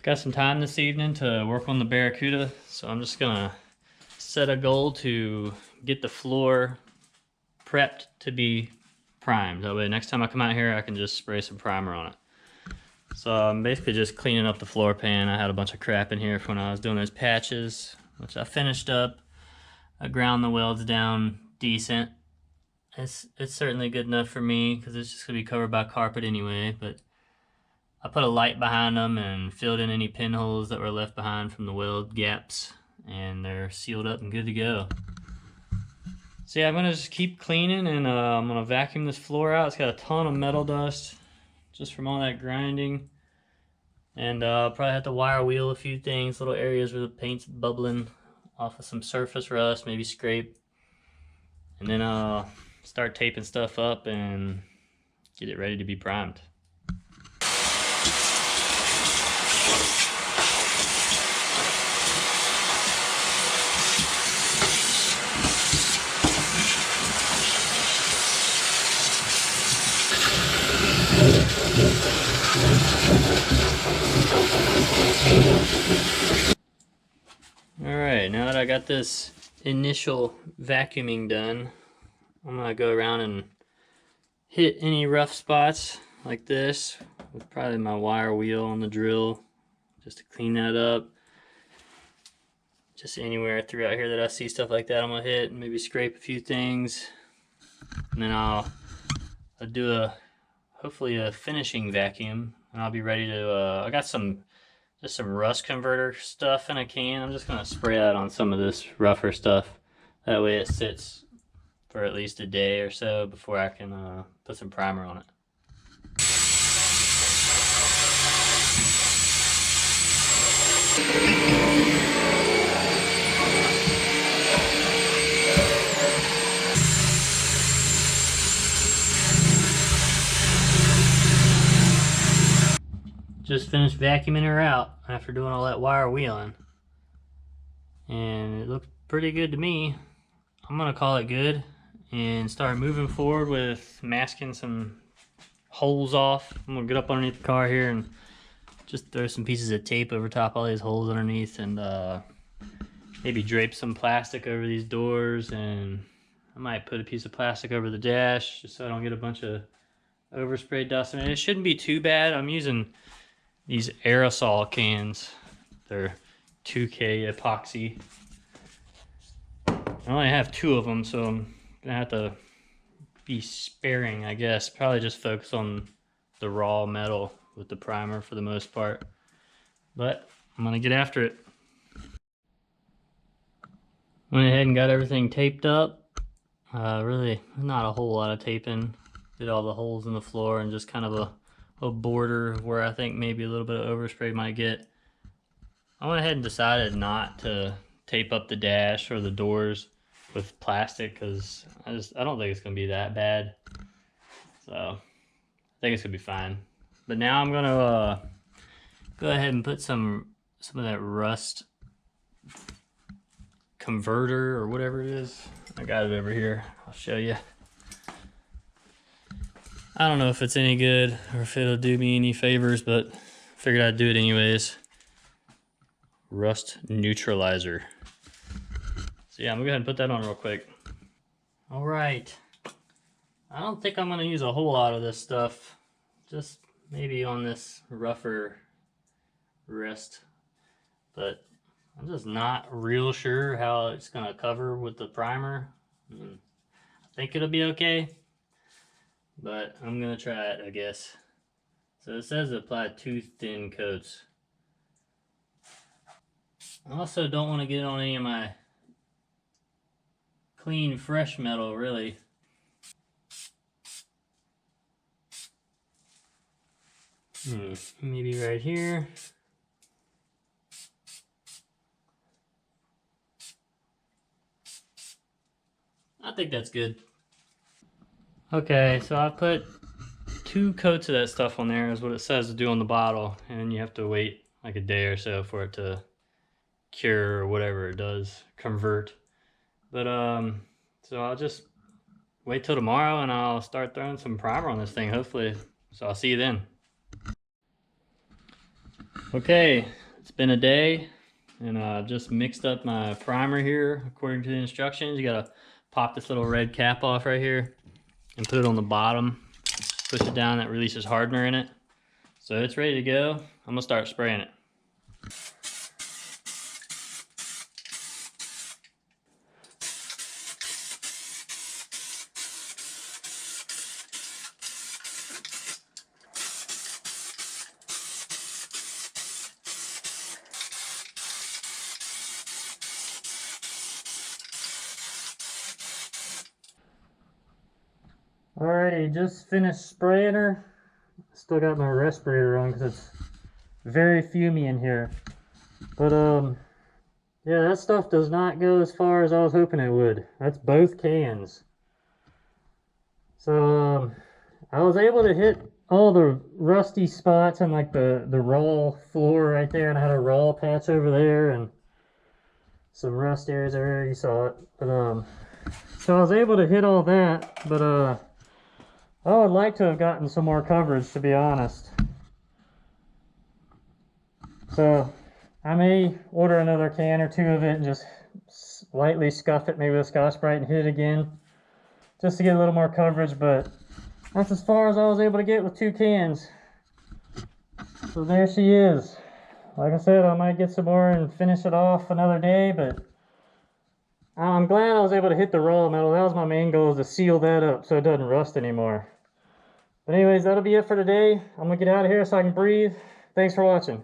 Got some time this evening to work on the Barracuda, so I'm just gonna set a goal to get the floor prepped to be primed. That way next time I come out here I can just spray some primer on it. So I'm basically just cleaning up the floor pan. I had a bunch of crap in here from when I was doing those patches, which I finished up. I ground the welds down decent. It's certainly good enough for me because it's just gonna be covered by carpet anyway, but I put a light behind them and filled in any pinholes that were left behind from the weld gaps, and they're sealed up and good to go. So yeah, I'm gonna just keep cleaning, and I'm gonna vacuum this floor out. It's got a ton of metal dust just from all that grinding, and I'll probably have to wire wheel a few things, little areas where the paint's bubbling off of some surface rust, maybe scrape, and then I'll start taping stuff up and get it ready to be primed. Alright, now that I got this initial vacuuming done, I'm going to go around and hit any rough spots like this with probably my wire wheel on the drill just to clean that up. Just anywhere throughout here that I see stuff like that I'm going to hit and maybe scrape a few things. And then I'll do hopefully a finishing vacuum, and I'll be ready to, I got just some rust converter stuff in a can. I'm just gonna spray that on some of this rougher stuff. That way it sits for at least a day or so before I can put some primer on it. Just finished vacuuming her out after doing all that wire wheeling, and it looked pretty good to me. I'm gonna call it good and start moving forward with masking some holes off. I'm gonna get up underneath the car here and just throw some pieces of tape over top all these holes underneath, and maybe drape some plastic over these doors, and I might put a piece of plastic over the dash just so I don't get a bunch of overspray dust. I mean, it shouldn't be too bad. I'm using these aerosol cans. They're 2K epoxy. I only have 2 of them, so I'm gonna have to be sparing, I guess. Probably just focus on the raw metal with the primer for the most part. But I'm gonna get after it. Went ahead and got everything taped up. Really not a whole lot of taping. Did all the holes in the floor and just kind of a border where I think maybe a little bit of overspray might get. I went ahead and decided not to tape up the dash or the doors with plastic because I don't think it's gonna be that bad. So I think it's gonna be fine. But now I'm gonna go ahead and put some of that rust converter or whatever it is. I got it over here. I'll show you. I don't know if it's any good or if it'll do me any favors, but figured I'd do it anyways. Rust neutralizer. So yeah, I'm gonna go ahead and put that on real quick. All right. I don't think I'm gonna use a whole lot of this stuff. Just maybe on this rougher wrist. But I'm just not real sure how it's gonna cover with the primer. I think it'll be okay, but I'm gonna try it, I guess. So it says apply 2 thin coats. I also don't want to get it on any of my clean, fresh metal, really. Maybe right here. I think that's good. Okay, so I put 2 coats of that stuff on there, is what it says to do on the bottle, and you have to wait like a day or so for it to cure or whatever it does, convert. But so I'll just wait till tomorrow and I'll start throwing some primer on this thing, hopefully. So I'll see you then. Okay, it's been a day, and I've just mixed up my primer here according to the instructions. You gotta pop this little red cap off right here and put it on the bottom. Push it down, that releases hardener in it. So it's ready to go. I'm gonna start spraying it. Alrighty, just finished spraying her. Still got my respirator on because it's very fumy in here. But yeah, that stuff does not go as far as I was hoping it would. That's both cans. So I was able to hit all the rusty spots and like the raw floor right there, and I had a raw patch over there and some rust areas there. You saw it. But so I was able to hit all that, but I would like to have gotten some more coverage, to be honest. So I may order another can or two of it and just lightly scuff it, maybe with Scotch-Brite, and hit it again just to get a little more coverage. But that's as far as I was able to get with 2 cans. So there she is. Like I said, I might get some more and finish it off another day, but I'm glad I was able to hit the raw metal. That was my main goal, is to seal that up so it doesn't rust anymore. But anyways, that'll be it for today. I'm gonna get out of here so I can breathe. Thanks for watching.